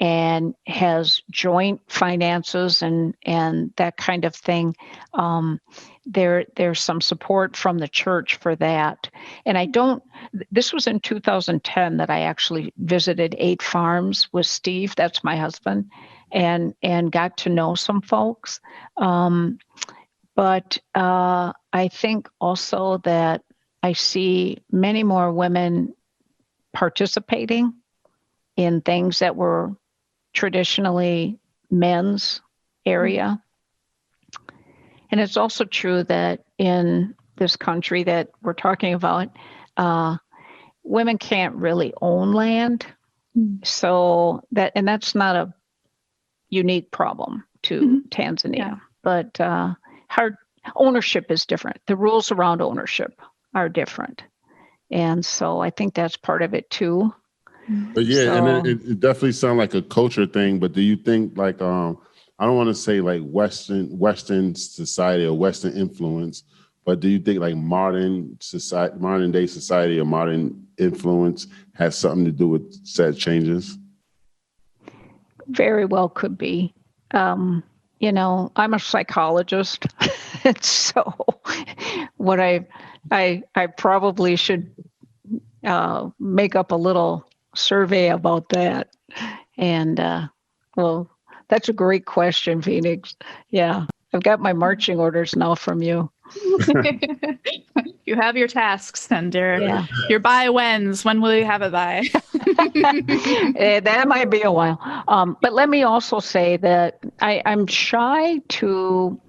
and has joint finances and that kind of thing, there's some support from the church for that. And this was in 2010 that I actually visited 8 farms with Steve, that's my husband, and got to know some folks. But I think also that I see many more women participating in things that were traditionally men's area. And it's also true that in this country that we're talking about, women can't really own land. So that's not a unique problem to Tanzania, but hard ownership is different. The rules around ownership are different. And so I think that's part of it too. But yeah, and So, it definitely sounds like a culture thing. But do you think like I don't want to say like Western society or Western influence, but do you think like modern day society or modern influence has something to do with said changes? very well could be. I'm a psychologist, and so what I probably should make up a little survey about that. And well, that's a great question, Phoenix. Yeah, I've got my marching orders now from you. You have your tasks and Yeah. your by whens. When will you have it by? That might be a while. But let me also say that I'm shy to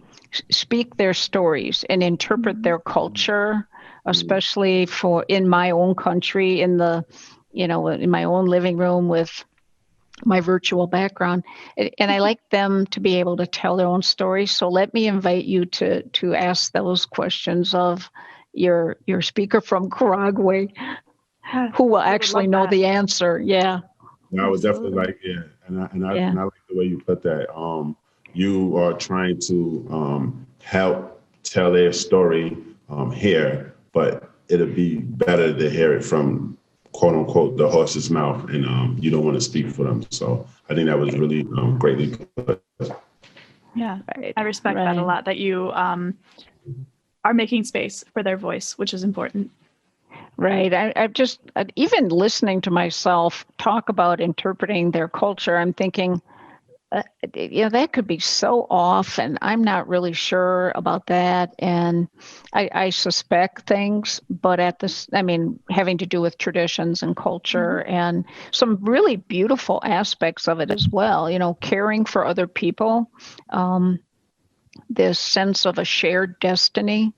speak their stories and interpret their culture, especially for in my own country, in my own living room with my virtual background. And I like them to be able to tell their own stories. So let me invite you to ask those questions of your speaker from Karagwe, who will actually know the answer. Yeah. I would definitely like, yeah, and I like the way you put that. You are trying to help tell their story here, but it'll be better to hear it from quote unquote the horse's mouth, and you don't want to speak for them. So I think that was really greatly put. Yeah, Right. I respect that a lot. That you are making space for their voice, which is important. Right. I've just, even listening to myself talk about interpreting their culture, I'm thinking, that could be so off, and I'm not really sure about that. And I suspect things, but having to do with traditions and culture and some really beautiful aspects of it as well, caring for other people. This sense of a shared destiny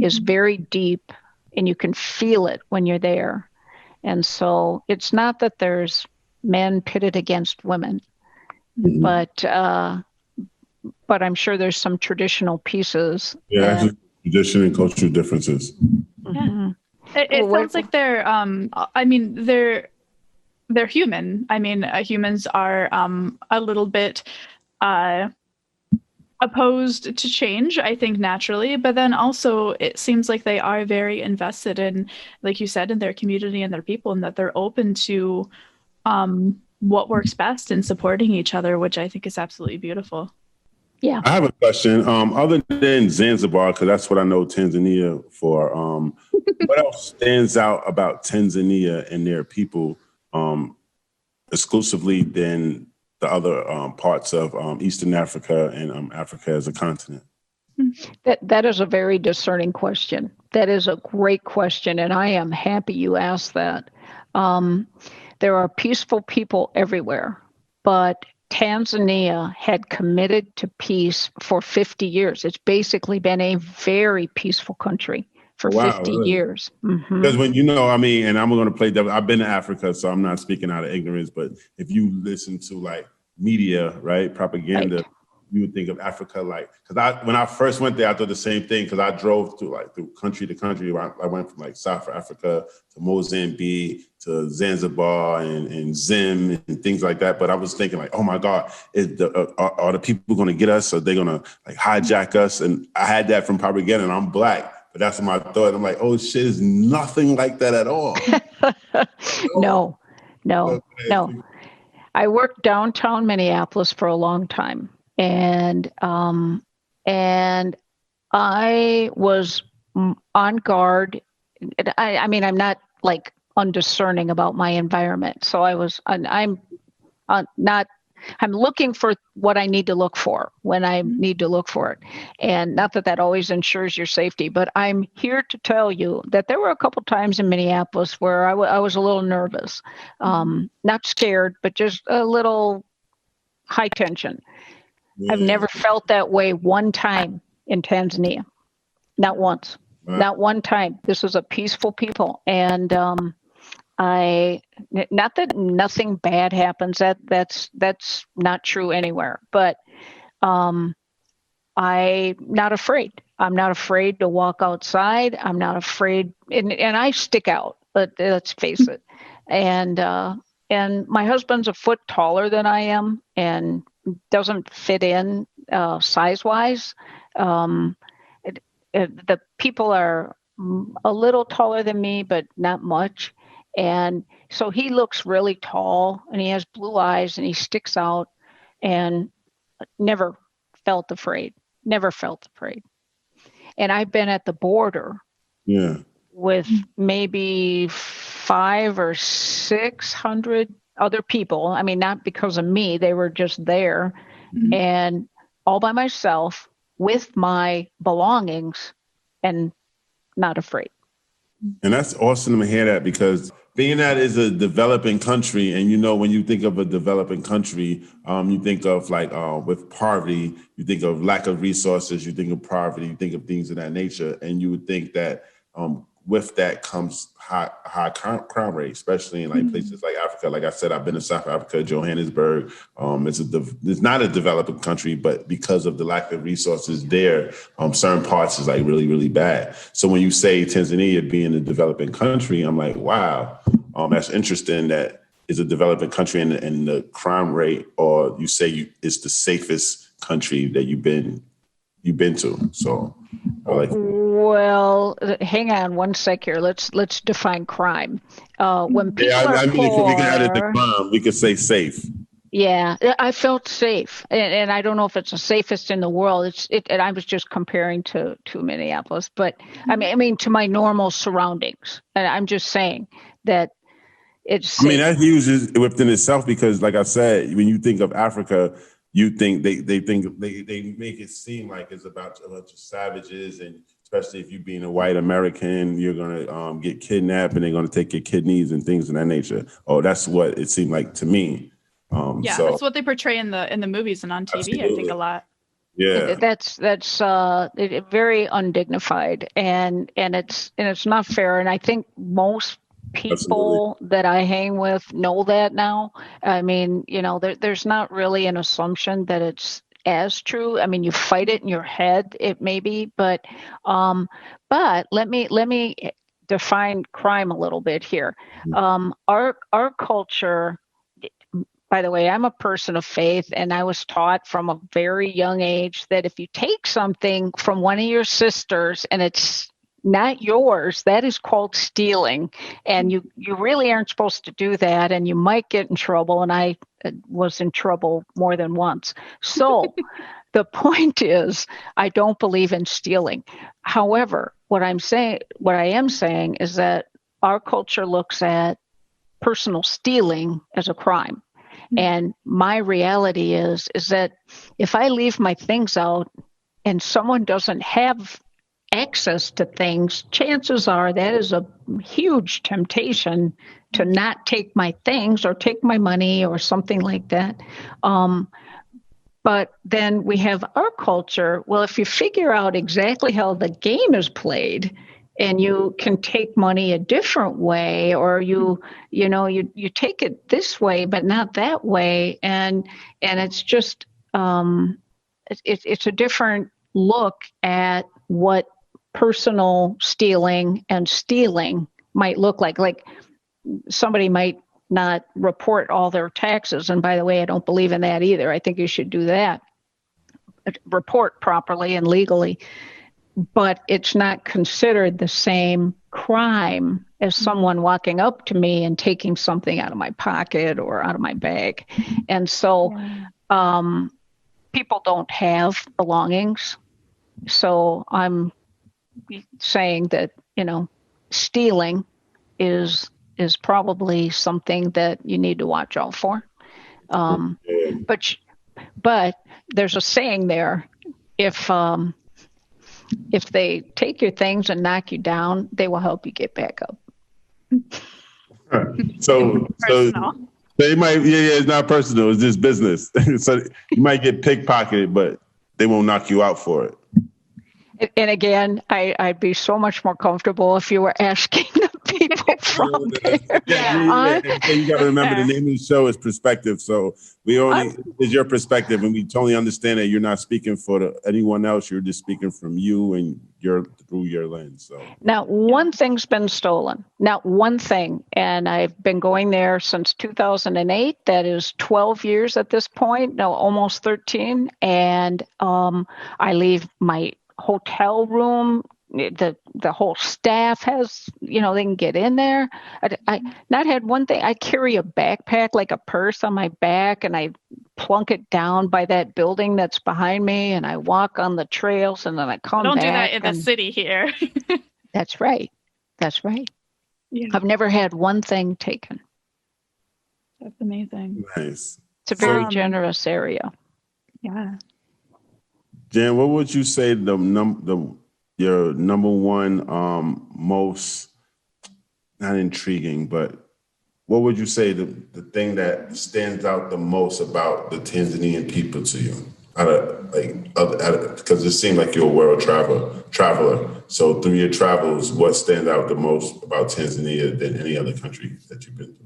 is very deep, and you can feel it when you're there. And so it's not that there's men pitted against women, but I'm sure there's some traditional pieces. Yeah, that's tradition and cultural differences. Yeah. It sounds like they're they're human. I mean, humans are a little bit opposed to change, I think, naturally, but then also it seems like they are very invested in, like you said, in their community and their people, and that they're open to what works best in supporting each other, which I think is absolutely beautiful. Yeah. I have a question. Other than Zanzibar, because that's what I know Tanzania for, what else stands out about Tanzania and their people exclusively than the other parts of Eastern Africa and Africa as a continent? That is a very discerning question. That is a great question, and I am happy you asked that. There are peaceful people everywhere, but Tanzania had committed to peace for 50 years. It's basically been a very peaceful country for 50 really? years. Mm-hmm. Because when and I'm going to play devil. I've been to Africa, so I'm not speaking out of ignorance, but if you listen to like media, right, propaganda, right, you would think of Africa because when I first went there, I thought the same thing because I drove through country to country. I went from South Africa to Mozambique to Zanzibar and Zim and things like that. But I was thinking oh my God, are the people going to get us? Are they going to hijack us? And I had that from propaganda, and I'm Black. But that's my thought. I'm like, oh shit, it's nothing like that at all. No. I worked downtown Minneapolis for a long time, and I was on guard. I'm not undiscerning about my environment, so I'm looking for what I need to look for when I need to look for it. And not that always ensures your safety, but I'm here to tell you that there were a couple times in Minneapolis where I was a little nervous, not scared, but just a little high tension. Yeah. I've never felt that way one time in Tanzania. Not once. Wow. Not one time. This is a peaceful people. And not that nothing bad happens. That's not true anywhere. But I'm not afraid. I'm not afraid to walk outside. I'm not afraid, and I stick out. Let's face it. And and my husband's a foot taller than I am and doesn't fit in size-wise. The people are a little taller than me, but not much. And so he looks really tall, and he has blue eyes, and he sticks out, and never felt afraid. And I've been at the border with maybe 500 or 600 other people. I mean, not because of me, they were just there, and all by myself with my belongings and not afraid. And that's awesome to hear that, because being that is a developing country, and when you think of a developing country, you think of with poverty, you think of lack of resources, you think of poverty, you think of things of that nature, and you would think that with that comes high crime rate, especially in places like Africa. Like I said, I've been to South Africa, Johannesburg. It's not a developing country, but because of the lack of resources there, certain parts is really, really bad. So when you say Tanzania being a developing country, I'm like, wow, that's interesting. That is a developing country, and the crime rate, or you say it's the safest country that you've been to. So well, hang on one sec here. Let's define crime. When people are poor, we can add it to crime. We could say safe. Yeah, I felt safe, and I don't know if it's the safest in the world. And I was just comparing to Minneapolis, but I mean to my normal surroundings, and I'm just saying that it's safe. I mean, that huge within itself, because, like I said, when you think of Africa, you think they make it seem like it's about a bunch of savages, and especially if you being a white American, you're gonna get kidnapped, and they're gonna take your kidneys and things of that nature. Oh, that's what it seemed like to me. That's what they portray in the movies and on TV. Absolutely. I think a lot. Yeah, that's very undignified, and it's not fair. And I think most people that I hang with know that now. I mean, there's not really an assumption that it's as true. I mean, you fight it in your head, it may be, but let me define crime a little bit here. Our culture. By the way, I'm a person of faith, and I was taught from a very young age that if you take something from one of your sisters and it's not yours, that is called stealing. And you really aren't supposed to do that, and you might get in trouble. And I was in trouble more than once. So the point is, I don't believe in stealing. However, what I am saying is that our culture looks at personal stealing as a crime. And my reality is that if I leave my things out and someone doesn't have access to things, chances are that is a huge temptation to not take my things or take my money or something like that. But then we have our culture. Well, if you figure out exactly how the game is played, and you can take money a different way, or you take it this way, but not that way. And it's just, it's a different look at what personal stealing and stealing might look like. Like somebody might not report all their taxes. And by the way, I don't believe in that either. I think you should do that. Report properly and legally. But it's not considered the same crime as someone walking up to me and taking something out of my pocket or out of my bag. And so people don't have belongings. So I'm saying that, stealing is probably something that you need to watch out for. But there's a saying there, if they take your things and knock you down, they will help you get back up. So they might, it's not personal. It's just business. So you might get pickpocketed, but they won't knock you out for it. And again, I'd be so much more comfortable if you were asking the people from there. Yeah. And you got to remember the name of the show is Perspective. So is your perspective, and we totally understand that you're not speaking for anyone else. You're just speaking from you and through your lens. So now, one thing's been stolen. Not one thing, and I've been going there since 2008. That is 12 years at this point. No, almost 13. And I leave my hotel room. The whole staff has, they can get in there. I not had one thing. I carry a backpack, like a purse on my back, and I plunk it down by that building that's behind me, and I walk on the trails, and then I come back. Don't do that in the city here. That's right. That's right. Yeah. I've never had one thing taken. That's amazing. Nice. It's a very generous area. Yeah. Jen, what would you say your number one most, not intriguing, but what would you say the thing that stands out the most about the Tanzanian people to you? Because it seems like you're a world traveler. So through your travels, what stands out the most about Tanzania than any other country that you've been to?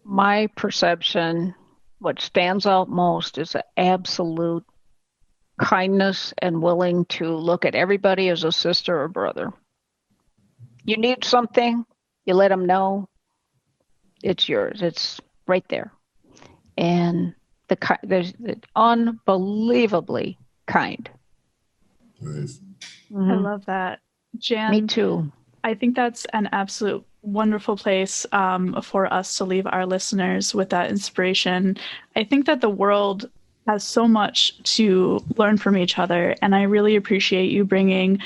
My perception, what stands out most is an absolute kindness and willing to look at everybody as a sister or brother. You need something, you let them know. It's yours. It's right there. And there's unbelievably kind. Nice. Mm-hmm. I love that. Jan, me too. I think that's an absolute wonderful place for us to leave our listeners with that inspiration. I think that the world has so much to learn from each other, and I really appreciate you bringing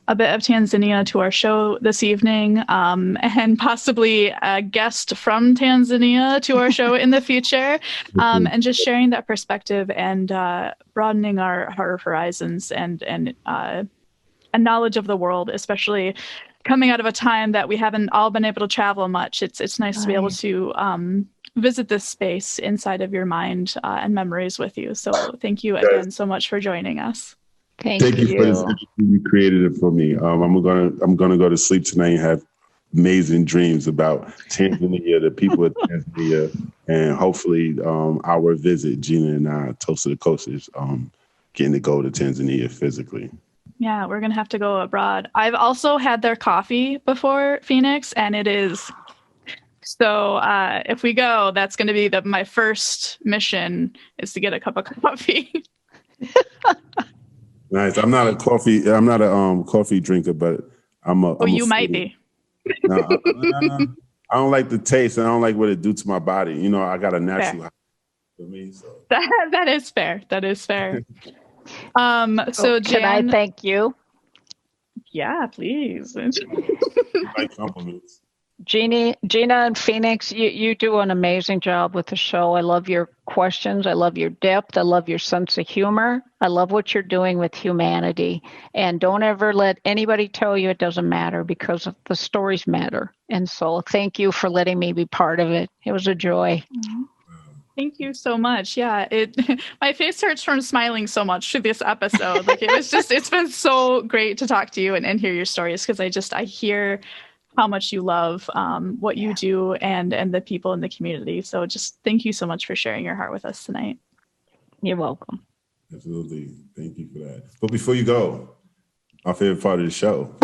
a bit of Tanzania to our show this evening, and possibly a guest from Tanzania to our show in the future, and just sharing that perspective and broadening our horizons and a knowledge of the world, especially coming out of a time that we haven't all been able to travel much. It's nice to be able to visit this space inside of your mind and memories with you. So thank you again so much for joining us. Thank you for this interview. You created it for me. I'm gonna go to sleep tonight and have amazing dreams about Tanzania, the people of Tanzania, and hopefully our visit, Gina and I, Toast to the Coasters, getting to go to Tanzania physically. Yeah, we're gonna have to go abroad. I've also had their coffee before, Phoenix, and it is so. If we go, that's going to be my first mission is to get a cup of coffee. Nice. I'm not a coffee drinker, but I'm a. Oh, you might be. No, I don't like the taste. And I don't like what it do to my body. You know, I got a natural high for me. So that is fair. That is fair. So can I thank you? Yeah, please. Like compliments. Gina and Phoenix, you do an amazing job with the show. I love your questions. I love your depth. I love your sense of humor. I love what you're doing with humanity. And don't ever let anybody tell you it doesn't matter, because the stories matter. And so thank you for letting me be part of it. It was a joy. Mm-hmm. Thank you so much. Yeah, my face hurts from smiling so much through this episode. Like it's been so great to talk to you and hear your stories, because I hear how much you love what you do and the people in the community. So just thank you so much for sharing your heart with us tonight. You're welcome. Absolutely. Thank you for that. But before you go, our favorite part of the show,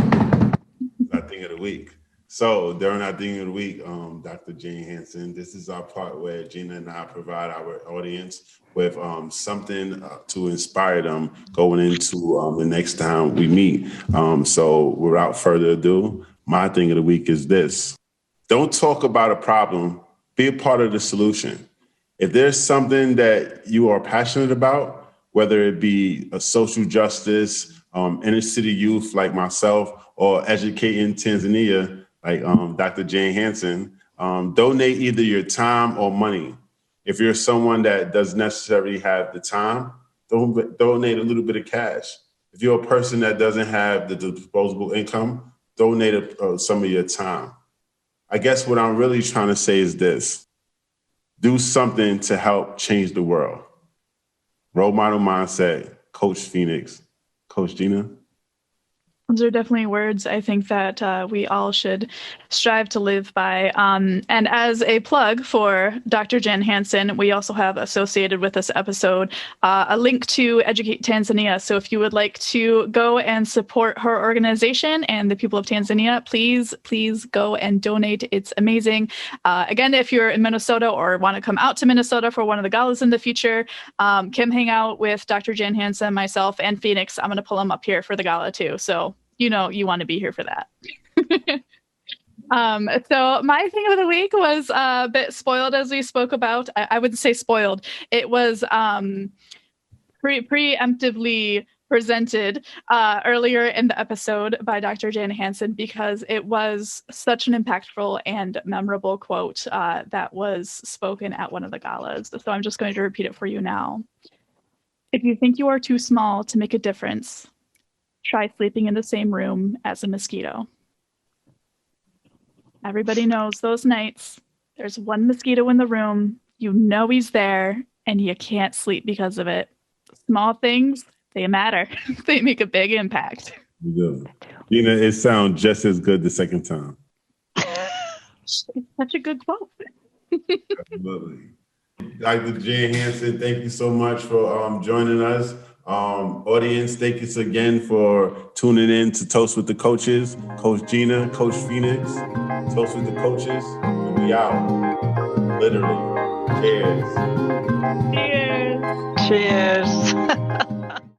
our thing of the week. So during our thing of the week, Dr. Jane Hansen, this is our part where Gina and I provide our audience with something to inspire them going into the next time we meet. So without further ado, my thing of the week is this. Don't talk about a problem, be a part of the solution. If there's something that you are passionate about, whether it be a social justice, inner city youth like myself, or educating Tanzania, like Dr. Jane Hansen, donate either your time or money. If you're someone that doesn't necessarily have the time, donate a little bit of cash. If you're a person that doesn't have the disposable income, donate some of your time. I guess what I'm really trying to say is this. Do something to help change the world. Role model mindset, Coach Phoenix. Coach Gina? Those are definitely words I think that we all should strive to live by. And as a plug for Dr. Jen Hansen, we also have associated with this episode a link to Educate Tanzania. So if you would like to go and support her organization and the people of Tanzania, please go and donate. It's amazing. Again, if you're in Minnesota or want to come out to Minnesota for one of the galas in the future, come hang out with Dr. Jen Hansen, myself, and Phoenix. I'm going to pull them up here for the gala too. So you know you want to be here for that. So my thing of the week was a bit spoiled, as we spoke about. I wouldn't say spoiled. It was preemptively presented earlier in the episode by Dr. Jan Hansen because it was such an impactful and memorable quote that was spoken at one of the galas. So I'm just going to repeat it for you now. If you think you are too small to make a difference, try sleeping in the same room as a mosquito. Everybody knows those nights. There's one mosquito in the room. You know he's there, and you can't sleep because of it. Small things, they matter. They make a big impact. You do. Gina, it sounds just as good the second time. It's such a good quote. Absolutely. Dr. Jen Hansen, thank you so much for joining us. Audience, thank you again for tuning in to Toast with the Coaches. Coach Gina, Coach Phoenix, Toast with the Coaches. And we out. Literally. Cheers. Cheers.